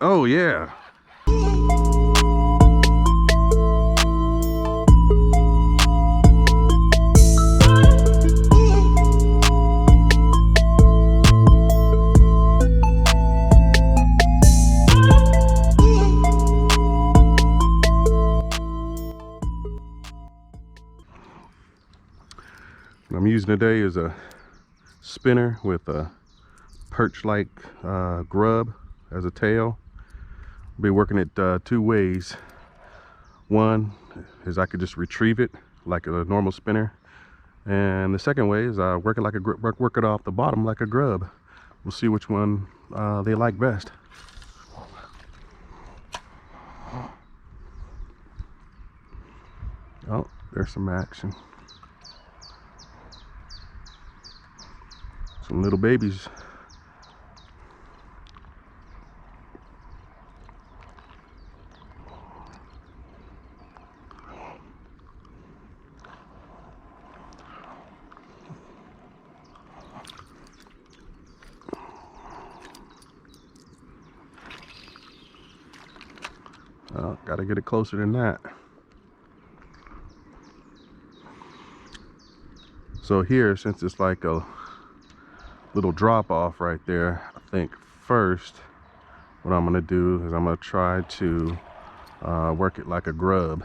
Oh yeah. What I'm using today is a spinner with a perch-like grub as a tail. I'll be working it two ways. One is I could just retrieve it like a normal spinner, and the second way is I work it like work it off the bottom like a grub. We'll see which one they like best. Oh, there's some action. Some little babies. Oh, gotta get it closer than that. So here, since it's like a little drop off right there, I think first what I'm gonna do is I'm gonna try to work it like a grub.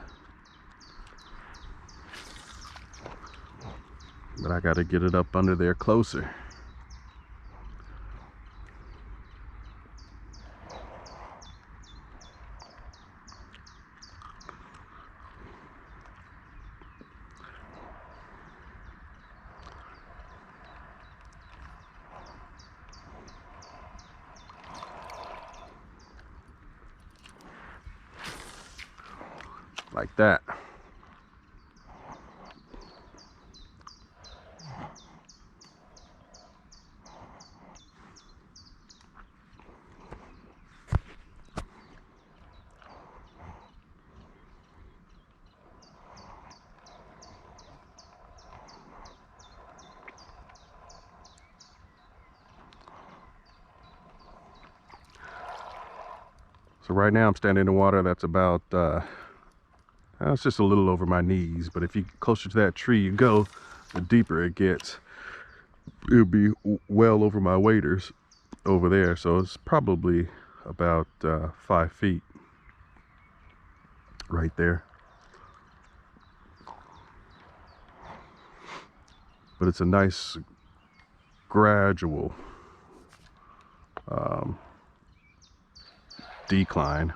But I gotta get it up under there closer. Like that. So right now I'm standing in water that's about it's just a little over my knees, but if you closer to that tree you go, the deeper it gets. It'll be well over my waders over there, so it's probably about 5 feet right there. But it's a nice gradual decline.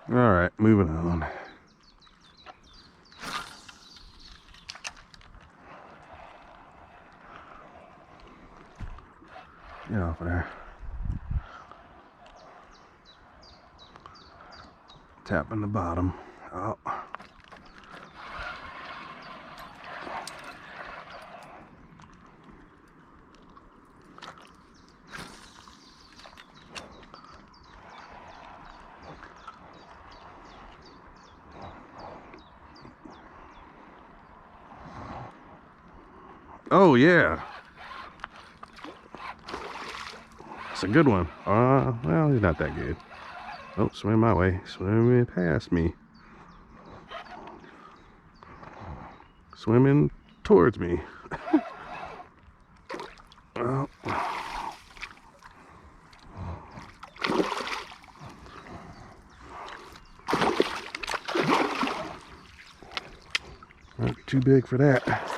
All right, moving on. Get off of there. Tapping the bottom. Oh. Oh yeah. It's a good one. Well, he's not that good. Oh, swim my way. Swimming past me. Swimming towards me. Oh. Not too big for that.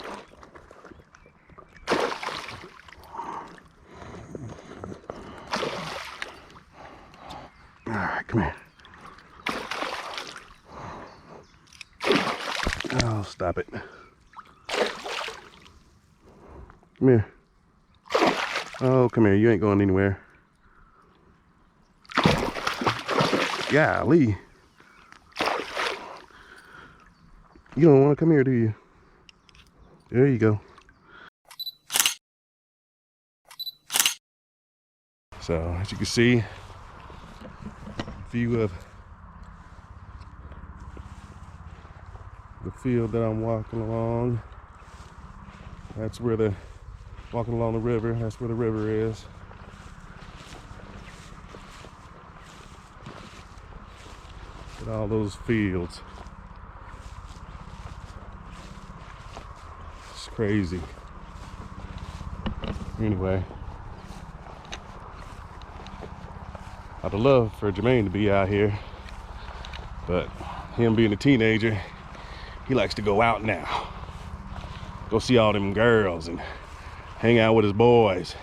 All right, come here. Oh, stop it. Come here. Oh, come here. You ain't going anywhere. Golly. You don't want to come here, do you? There you go. So, as you can see, view of the field that I'm walking along. That's where walking along the river, that's where the river is. At all those fields. It's crazy. Anyway, I'd love for Jermaine to be out here, but him being a teenager, he likes to go out now. Go see all them girls and hang out with his boys.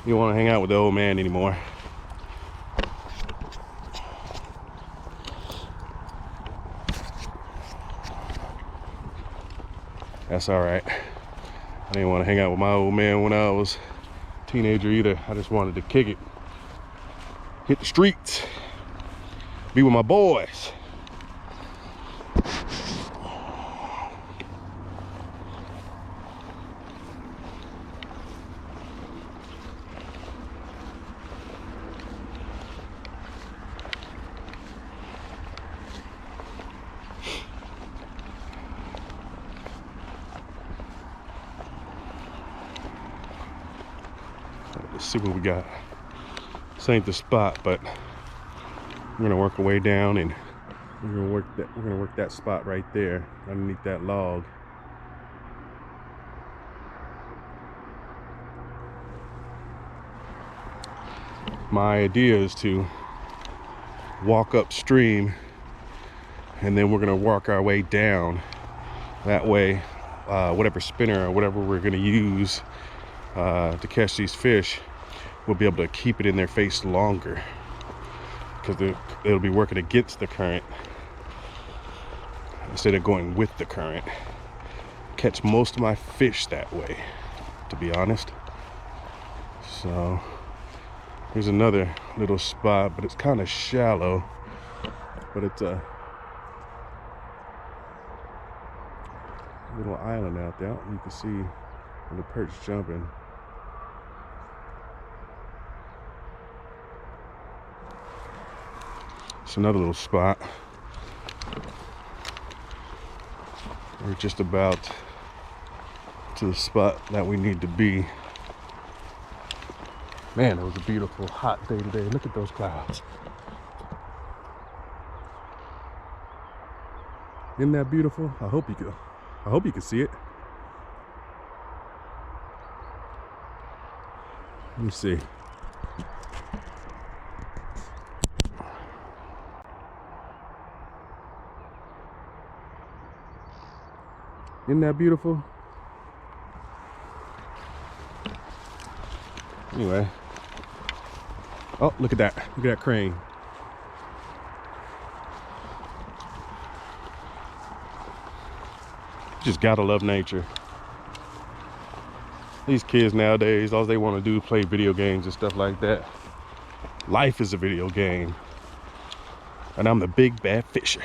He don't want to hang out with the old man anymore. That's all right. I didn't want to hang out with my old man when I was a teenager either. I just wanted to kick it, hit the streets, be with my boys. Let's see what we got. This ain't the spot, but we're gonna work our way down and we're gonna work that spot right there underneath that log. My idea is to walk upstream and then we're gonna work our way down. That way, whatever spinner or whatever we're gonna use to catch these fish, we'll be able to keep it in their face longer because it'll be working against the current instead of going with the current. Catch most of my fish that way, to be honest. So here's another little spot, but it's kind of shallow, but it's a little island out there. You can see the perch jumping. It's another little spot. We're just about to the spot that we need to be. Man, it was a beautiful hot day today. Look at those clouds. Isn't that beautiful? I hope you can see it. Let me see. Isn't that beautiful? Anyway. Oh, look at that. Look at that crane. Just gotta love nature. These kids nowadays, all they want to do is play video games and stuff like that. Life is a video game. And I'm the big bad fisher.